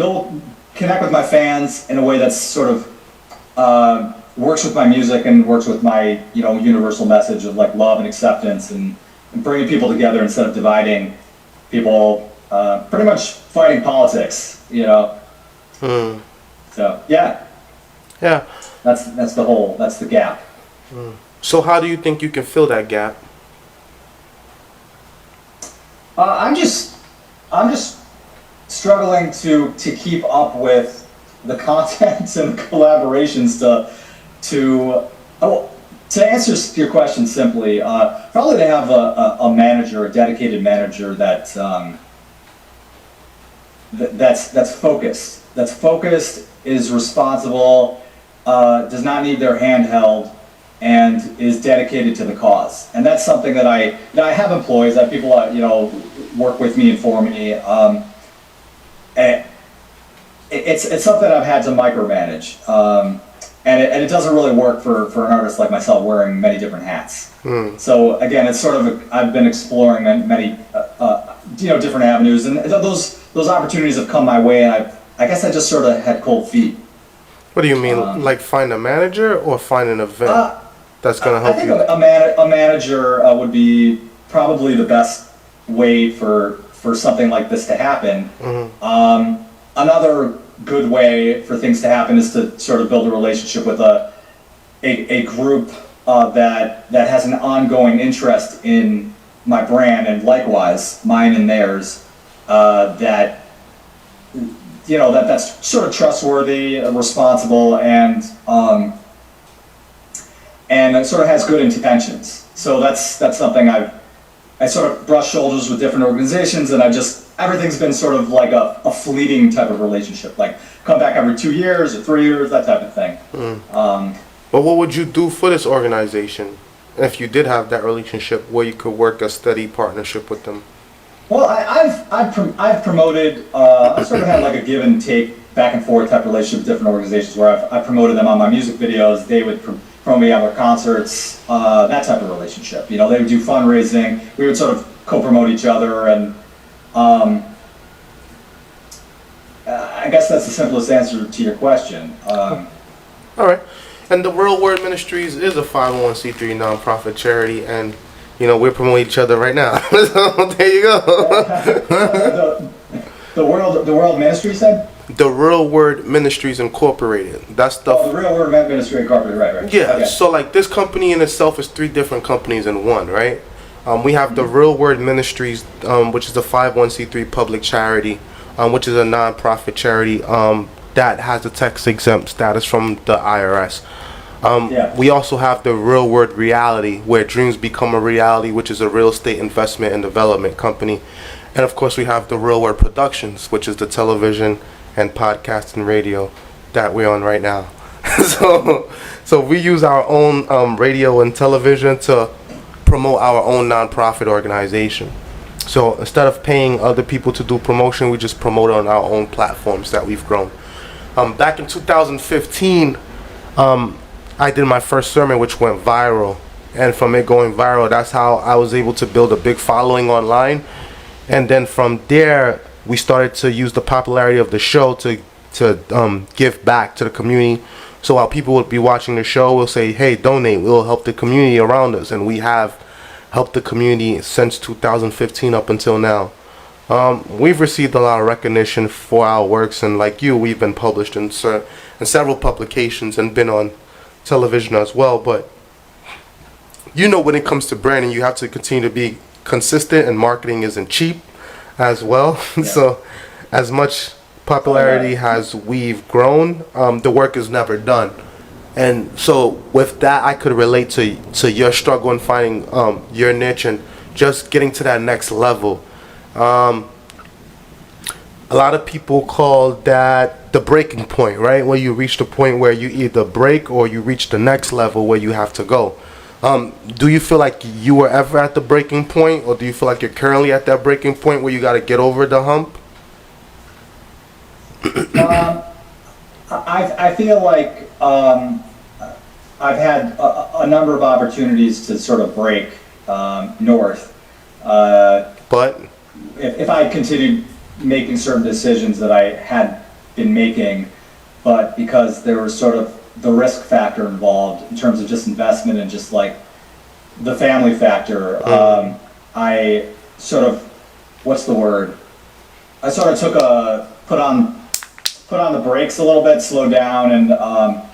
connect with my fans in a way that's sort of works with my music and works with my universal message of like love and acceptance and bringing people together instead of dividing people, pretty much fighting politics, So yeah, that's the gap. So how do you think you can fill that gap? I'm just struggling to keep up with the content and the collaborations to answer your question simply, probably to have a manager, a dedicated manager that's focused, is responsible, does not need their hand held, and is dedicated to the cause. And that's something that I have employees, I have people work with me and for me. And it's something I've had to micromanage. And it doesn't really work for an artist like myself wearing many different hats. So again, it's sort of I've been exploring many different avenues, and those opportunities have come my way, and I guess I just sort of had cold feet. What do you mean, like find a manager or find an event that's going to help you? I think a manager would be probably the best way for something like this to happen. Mm-hmm. Another good way for things to happen is to sort of build a relationship with a group that has an ongoing interest in my brand, and likewise mine and theirs, that's sort of trustworthy, responsible, and sort of has good intentions. So that's something I sort of brush shoulders with different organizations, and everything's been sort of like a fleeting type of relationship, like come back every 2 years or 3 years, that type of thing. But what would you do for this organization if you did have that relationship where you could work a steady partnership with them? Well, I've promoted. I sort of had like a give and take, back and forth type relationship with different organizations where I've promoted them on my music videos. They would promote me on their concerts. That type of relationship. You know, they would do fundraising. We would sort of co-promote each other, and I guess that's the simplest answer to your question. All right. And the Real Word Ministries is a 501c3 nonprofit charity, and you know we're promoting each other right now. So there you go. the World Ministry said. The Real Word Ministries Incorporated. That's the. The Real Word Ministry Incorporated. Right. Yeah. Okay. So like this company in itself is 3 different companies in one, right? We have the Real Word Ministries, which is a 501c3 public charity, which is a nonprofit charity that has a tax exempt status from the IRS. We also have the Real Word Reality, where dreams become a reality, which is a real estate investment and development company. And of course, we have the Real Word Productions, which is the television and podcast and radio that we're on right now. So we use our own radio and television to promote our own nonprofit organization. So instead of paying other people to do promotion, we just promote on our own platforms that we've grown. Back in 2015, I did my first sermon, which went viral. And from it going viral, that's how I was able to build a big following online. And then from there, we started to use the popularity of the show to give back to the community. So while people would be watching the show, we'll say, hey, donate. We'll help the community around us. And we have helped the community since 2015 up until now. We've received a lot of recognition for our works. And like you, we've been published in several publications and been on television as well. But you know, when it comes to branding, you have to continue to be consistent, and marketing isn't cheap as well. Yeah. So as much popularity as we've grown, the work is never done. And so with that, I could relate to your struggle in finding your niche and just getting to that next level. A lot of people call that the breaking point, right? Where you reach the point where you either break or you reach the next level where you have to go. Do you feel like you were ever at the breaking point, or do you feel like you're currently at that breaking point where you got to get over the hump? I feel like I've had a number of opportunities to sort of break north. But if I continued making certain decisions that I had been making, but because there was sort of the risk factor involved in terms of just investment and just like the family factor, I sort of, what's the word? I sort of put on the brakes a little bit, slowed down, and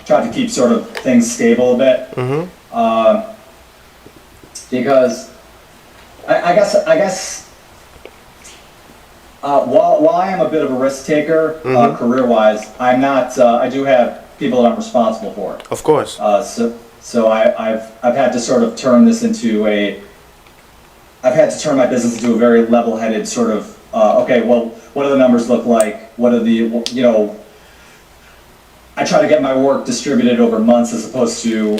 tried to keep sort of things stable a bit. Because I guess while I am a bit of a risk taker career-wise, I'm not. I do have people that I'm responsible for. Of course. So I've had to sort of turn this into I've had to turn my business into a very level-headed sort of. Okay, well, what do the numbers look like? What are the I try to get my work distributed over months as opposed to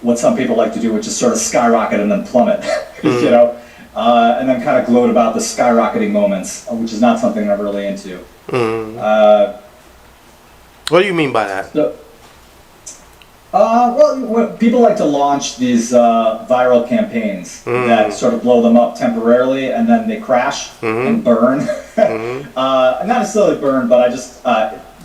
what some people like to do, which is sort of skyrocket and then plummet, and then kind of gloat about the skyrocketing moments, which is not something I'm really into. What do you mean by that? Well, people like to launch these viral campaigns that sort of blow them up temporarily, and then they crash and burn. Not necessarily burn, but I just,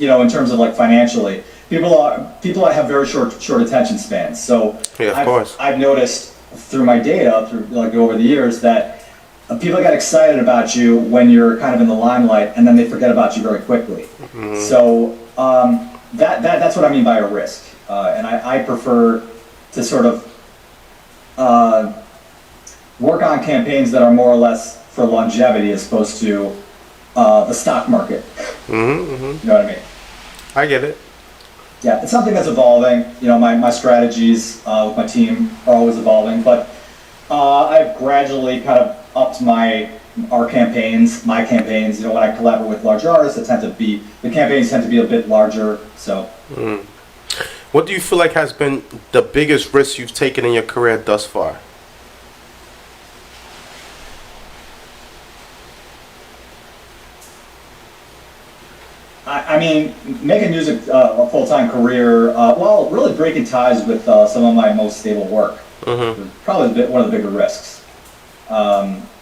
in terms of like financially, people have very short attention spans. So I've noticed through my data, through like over the years, that people get excited about you when you're kind of in the limelight, and then they forget about you very quickly. So that's what I mean by a risk. And I prefer to sort of work on campaigns that are more or less for longevity as opposed to the stock market. You know what I mean? I get it. Yeah, it's something that's evolving. My strategies with my team are always evolving, but I've gradually kind of upped my campaigns. When I collaborate with larger artists, the campaigns tend to be a bit larger. So. What do you feel like has been the biggest risk you've taken in your career thus far? I mean, making music a full-time career, while really breaking ties with some of my most stable work, probably one of the bigger risks.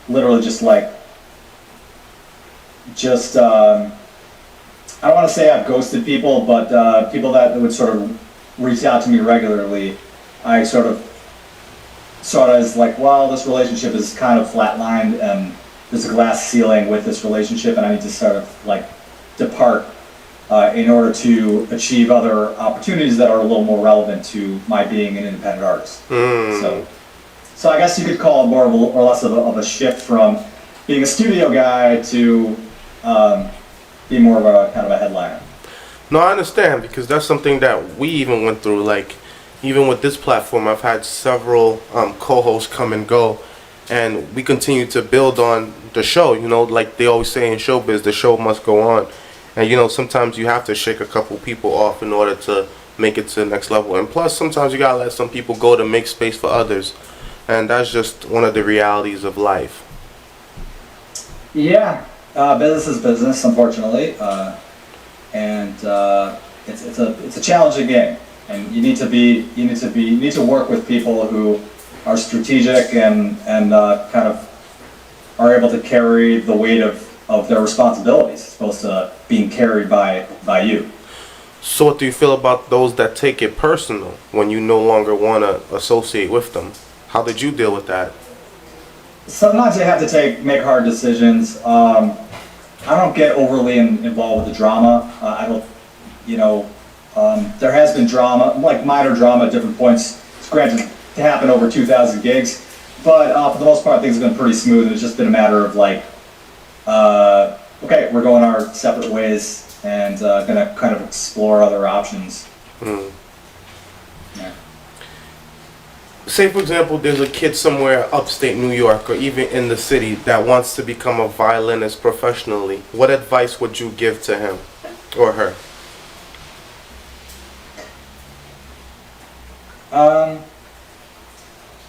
Literally I don't want to say I've ghosted people, but people that would sort of reach out to me regularly, I sort of saw it as like, well, this relationship is kind of flatlined and there's a glass ceiling with this relationship and I need to sort of like depart in order to achieve other opportunities that are a little more relevant to my being an independent artist. So I guess you could call it more or less of a shift from being a studio guy to be more of a kind of a headliner. No, I understand, because that's something that we even went through. Like, even with this platform, I've had several co-hosts come and go, and we continue to build on the show. You know, like they always say in showbiz, the show must go on. And, you know, sometimes you have to shake a couple people off in order to make it to the next level. And plus, sometimes you gotta let some people go to make space for others. And that's just one of the realities of life. Yeah, business is business, unfortunately. And it's a challenging game, and you need to work with people who are strategic and kind of are able to carry the weight of their responsibilities, as opposed to being carried by you. So what do you feel about those that take it personal when you no longer want to associate with them? How did you deal with that? Sometimes you have to make hard decisions. I don't get overly involved with the drama. I don't, there has been drama, like minor drama at different points. It's granted to happen over 2,000 gigs, but for the most part, things have been pretty smooth. And it's just been a matter of like, okay, we're going our separate ways and gonna kind of explore other options. Yeah. Say, for example, there's a kid somewhere upstate New York or even in the city that wants to become a violinist professionally. What advice would you give to him or her?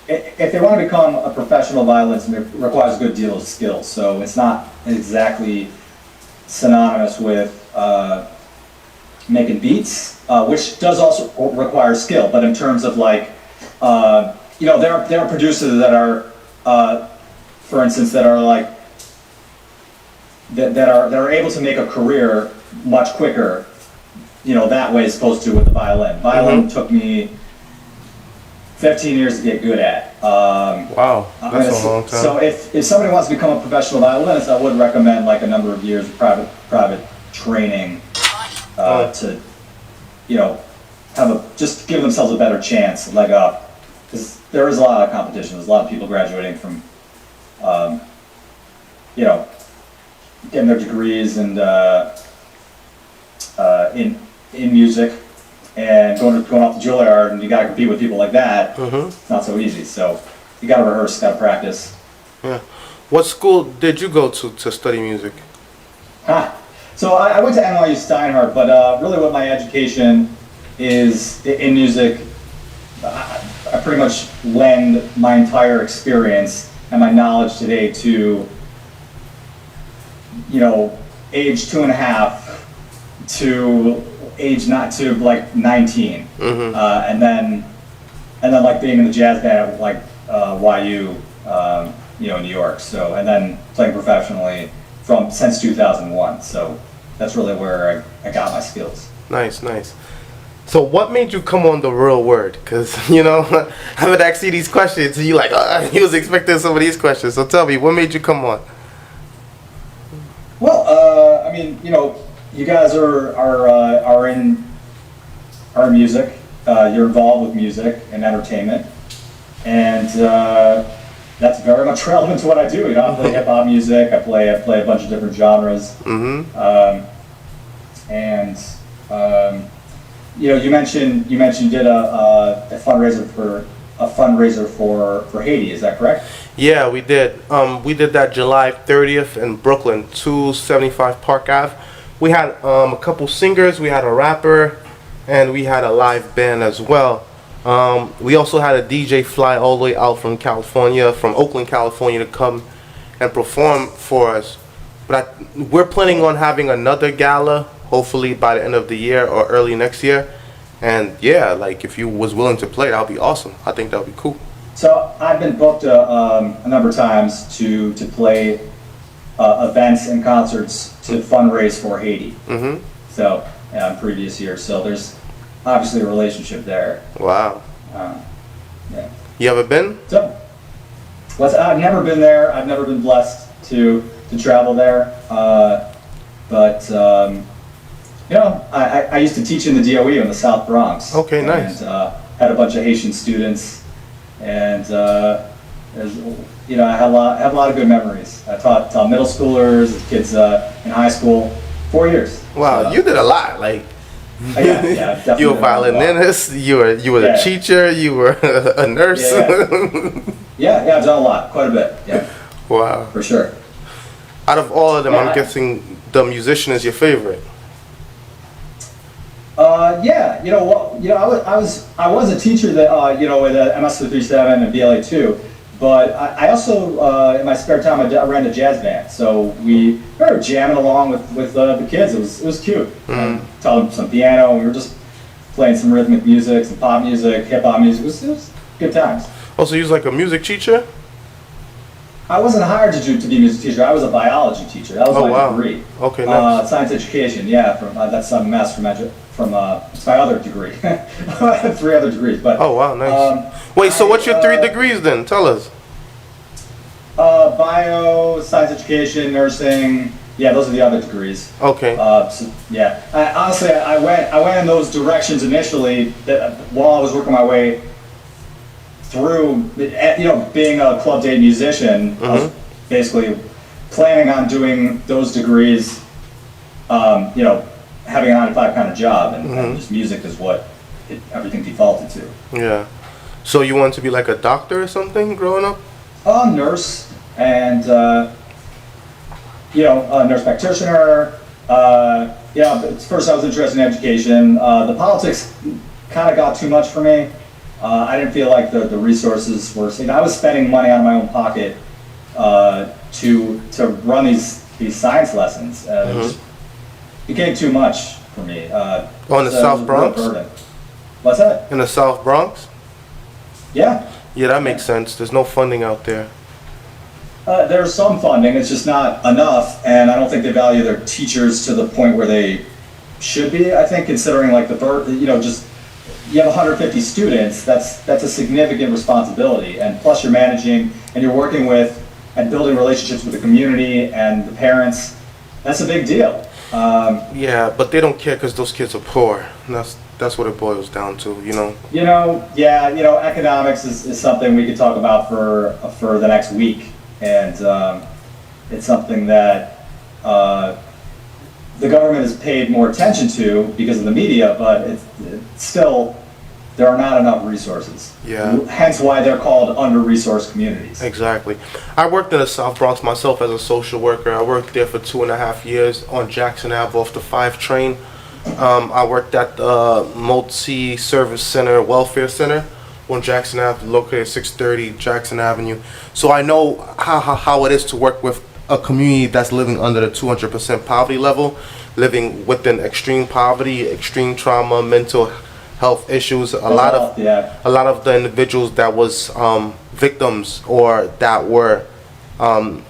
If they want to become a professional violinist, it requires a good deal of skill. So it's not exactly synonymous with making beats, which does also require skill. But in terms of like, there are producers that are, for instance, that are like that are able to make a career much quicker, that way as opposed to with the violin. Violin took me 15 years to get good at. Wow, that's a long time. So if somebody wants to become a professional violinist, I would recommend like a number of years of private training to, just give themselves a better chance, leg up. Because there is a lot of competition. There's a lot of people graduating from, getting their degrees and in music and going off to Juilliard, and you got to compete with people like that. It's not so easy. So you got to rehearse, got to practice. Yeah. What school did you go to study music? So I went to NYU Steinhardt, but really what my education is in music. I pretty much lend my entire experience and my knowledge today to, age 2.5 to age not to like 19, and then like being in the jazz band at like YU, in New York. So and then playing professionally since 2001. So that's really where I got my skills. Nice. So what made you come on The Real Word? Because, I haven't asked you these questions, and you're like, he was expecting some of these questions. So tell me, what made you come on? Well, you guys are in music. You're involved with music and entertainment. And that's very much relevant to what I do. I play hip-hop music. I play a bunch of different genres. You mentioned you did a fundraiser for Haiti. Is that correct? Yeah, we did. We did that July 30th in Brooklyn, 275 Park Ave. We had a couple singers. We had a rapper, and we had a live band as well. We also had a DJ fly all the way out from California, from Oakland, California, to come and perform for us. But we're planning on having another gala, hopefully by the end of the year or early next year. And yeah, like if you was willing to play, that would be awesome. I think that would be cool. So I've been booked a number of times to play events and concerts to fundraise for Haiti. Mm-hmm. So previous years. So there's obviously a relationship there. Wow. Yeah. You ever been? So, I've never been there. I've never been blessed to travel there. But I used to teach in the DOE in the South Bronx. Okay, nice. And had a bunch of Haitian students, and I have a lot of good memories. I taught middle schoolers, kids in high school, 4 years. Wow, you did a lot. Like, yeah, definitely. You were a violinist. You were a teacher. You were a nurse. Yeah, I've done a lot, quite a bit. Yeah. Wow. For sure. Out of all of them, I'm guessing the musician is your favorite. Yeah. I was a teacher that with MS-37 and BLA2. But I also, in my spare time, I ran a jazz band. So we were jamming along with the kids. It was cute. Taught them some piano. We were just playing some rhythmic music, some pop music, hip hop music. It was good times. Oh, so you was like a music teacher? I wasn't hired to be a music teacher. I was a biology teacher. That was my degree. Okay, nice. Science education. Yeah, that's a mess from it's my other degree. I had 3 other degrees, but oh wow, nice. Wait, so what's your 3 degrees then? Tell us. Bio, science education, nursing. Yeah, those are the other degrees. Okay. Honestly, I went in those directions initially while I was working my way through. Being a club day musician, I was basically planning on doing those degrees. Having a 9-to-5 kind of job, and just music is what everything defaulted to. Yeah. So you wanted to be like a doctor or something growing up? Nurse, and a nurse practitioner. First I was interested in education. The politics kind of got too much for me. I didn't feel like the resources were. I was spending money out of my own pocket to run these science lessons. It just became too much for me. In the South Bronx? What's that? In the South Bronx? Yeah. Yeah, that makes sense. There's no funding out there. There's some funding. It's just not enough, and I don't think they value their teachers to the point where they should be. I think considering like you have 150 students, that's a significant responsibility, and plus you're managing and you're working with and building relationships with the community and the parents. That's a big deal. Yeah, but they don't care because those kids are poor. That's what it boils down to, Economics is something we could talk about for the next week, and it's something that the government has paid more attention to because of the media, but it's still, there are not enough resources. Yeah. Hence why they're called under-resourced communities. Exactly. I worked in the South Bronx myself as a social worker. I worked there for 2.5 years on Jackson Ave off the 5 train. I worked at the Multi-Service Center, Welfare Center on Jackson Ave, located at 630 Jackson Avenue. So I know how it is to work with a community that's living under the 200% poverty level, living within extreme poverty, extreme trauma, mental health issues. A lot of the individuals that was victims or that were a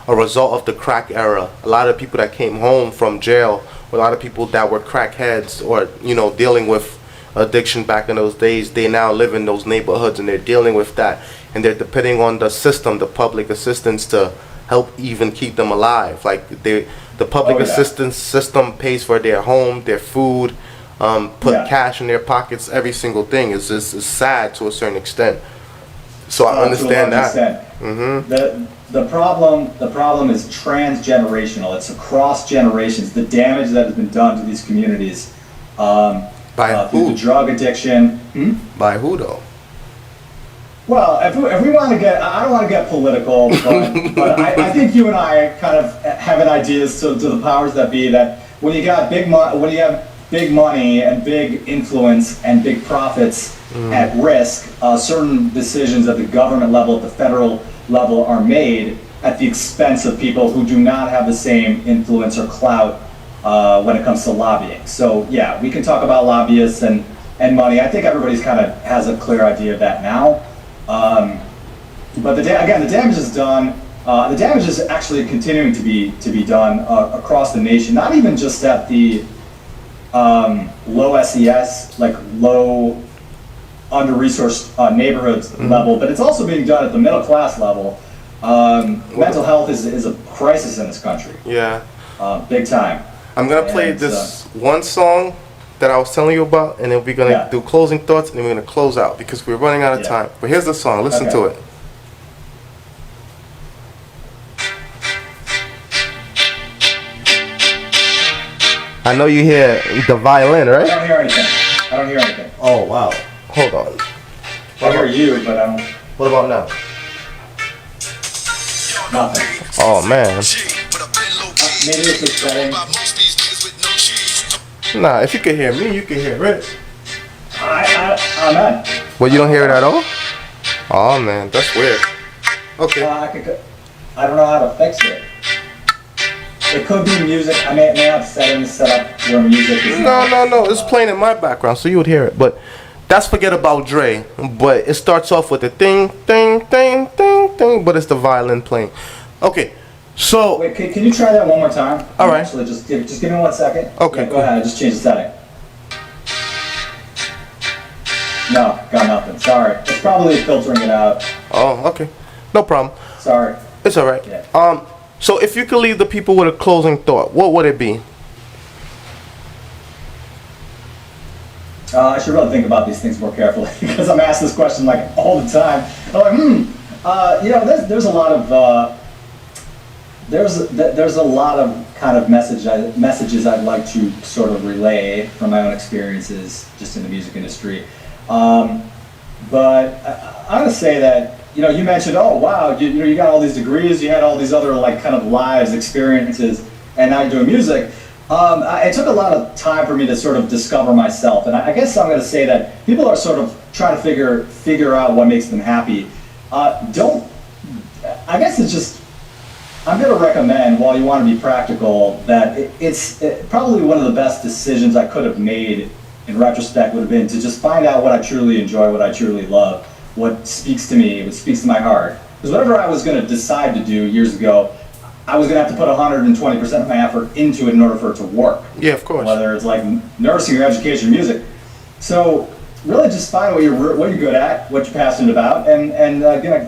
result of the crack era. A lot of people that came home from jail, a lot of people that were crackheads or dealing with addiction back in those days, they now live in those neighborhoods and they're dealing with that, and they're depending on the system, the public assistance, to help even keep them alive. Like the public assistance system pays for their home, their food, put cash in their pockets, every single thing. It's sad to a certain extent. So I understand that. The problem is transgenerational. It's across generations. The damage that has been done to these communities by through the drug addiction. By who though? Well, if we want to get, I don't want to get political, but I think you and I kind of have an idea to the powers that be that when you got when you have big money and big influence and big profits at risk, certain decisions at the government level, at the federal level, are made at the expense of people who do not have the same influence or clout when it comes to lobbying. So yeah, we can talk about lobbyists and money. I think everybody's kind of has a clear idea of that now. But the damage is done. The damage is actually continuing to be done across the nation, not even just at the low SES, like low under-resourced neighborhoods level, but it's also being done at the middle class level. Mental health is a crisis in this country. Yeah. Big time. I'm going to play this one song that I was telling you about, and then we're going to do closing thoughts, and then we're going to close out because we're running out of time. But here's the song. Listen to it. I know you hear the violin, right? I don't hear anything. Oh, wow. Hold on. I hear you, but I don't. What about now? Nothing. Oh, man. Maybe it's just setting. Nah, if you can hear me, you can hear it. I'm not. Well, you don't hear it at all? Oh, man. That's weird. Okay. I don't know how to fix it. It could be music. I may have settings set up where music is. No. It's playing in my background, so you would hear it. But that's Forget About Dre. But it starts off with a ding, ding, ding, ding, ding. But it's the violin playing. Okay, so. Wait, can you try that one more time? All right. Actually, just give me 1 second. Okay. Yeah, go ahead. I just changed the setting. No, got nothing. Sorry. It's probably filtering it out. Oh, okay. No problem. Sorry. It's all right. Yeah. So if you could leave the people with a closing thought, what would it be? I should really think about these things more carefully because I'm asked this question like all the time. I'm like, there's a lot of there's a lot of kind of messages I'd like to sort of relay from my own experiences just in the music industry. But I'm gonna say that. You mentioned, oh wow, you got all these degrees, you had all these other like kind of lives, experiences, and now you're doing music. It took a lot of time for me to sort of discover myself, and I guess I'm going to say that people are sort of trying to figure out what makes them happy. I guess it's just, I'm going to recommend, while you want to be practical, that it's probably one of the best decisions I could have made in retrospect would have been to just find out what I truly enjoy, what I truly love. What speaks to me, what speaks to my heart. Because whatever I was going to decide to do years ago, I was going to have to put 120% of my effort into it in order for it to work. Yeah, of course. Whether it's like nursing or education or music. So really just find what you're good at, what you're passionate about, and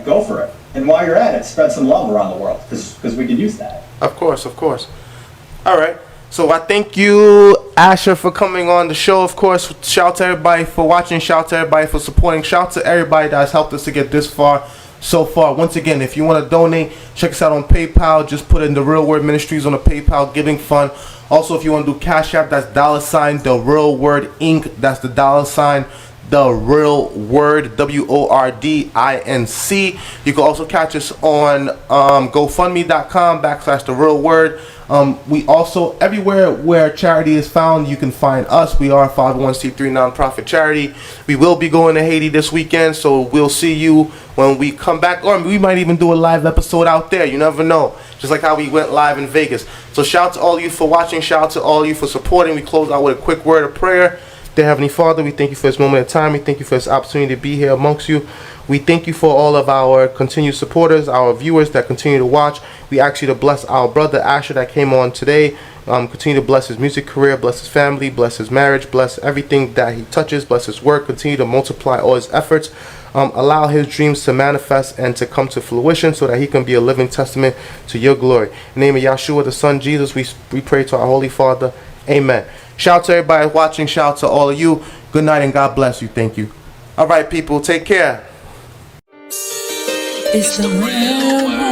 go for it. And while you're at it, spread some love around the world because we can use that. Of course. All right. So I thank you, Asher, for coming on the show. Of course, shout out to everybody for watching. Shout out to everybody for supporting. Shout out to everybody that has helped us to get this far so far. Once again, if you want to donate, check us out on PayPal. Just put in the Real Word Ministries on the PayPal Giving Fund. Also, if you want to do Cashapp, that's $ the Real Word Inc. That's the $ the Real Word, WORDINC. You can also catch us on GoFundMe.com / the Real Word. We also, everywhere where charity is found, you can find us. We are a 501c3 nonprofit charity. We will be going to Haiti this weekend, so we'll see you when we come back, or we might even do a live episode out there. You never know. Just like how we went live in Vegas. So shout out to all of you for watching. Shout out to all of you for supporting. We close out with a quick word of prayer. Dear Heavenly Father, we thank you for this moment of time. We thank you for this opportunity to be here amongst you. We thank you for all of our continued supporters, our viewers that continue to watch. We ask you to bless our brother Asher that came on today. Continue to bless his music career, bless his family, bless his marriage, bless everything that he touches, bless his work. Continue to multiply all his efforts. Allow his dreams to manifest and to come to fruition so that he can be a living testament to your glory. In the name of Yahshua, the Son, Jesus, we pray to our Holy Father. Amen. Shout out to everybody watching. Shout out to all of you. Good night and God bless you. Thank you. All right, people. Take care. It's the real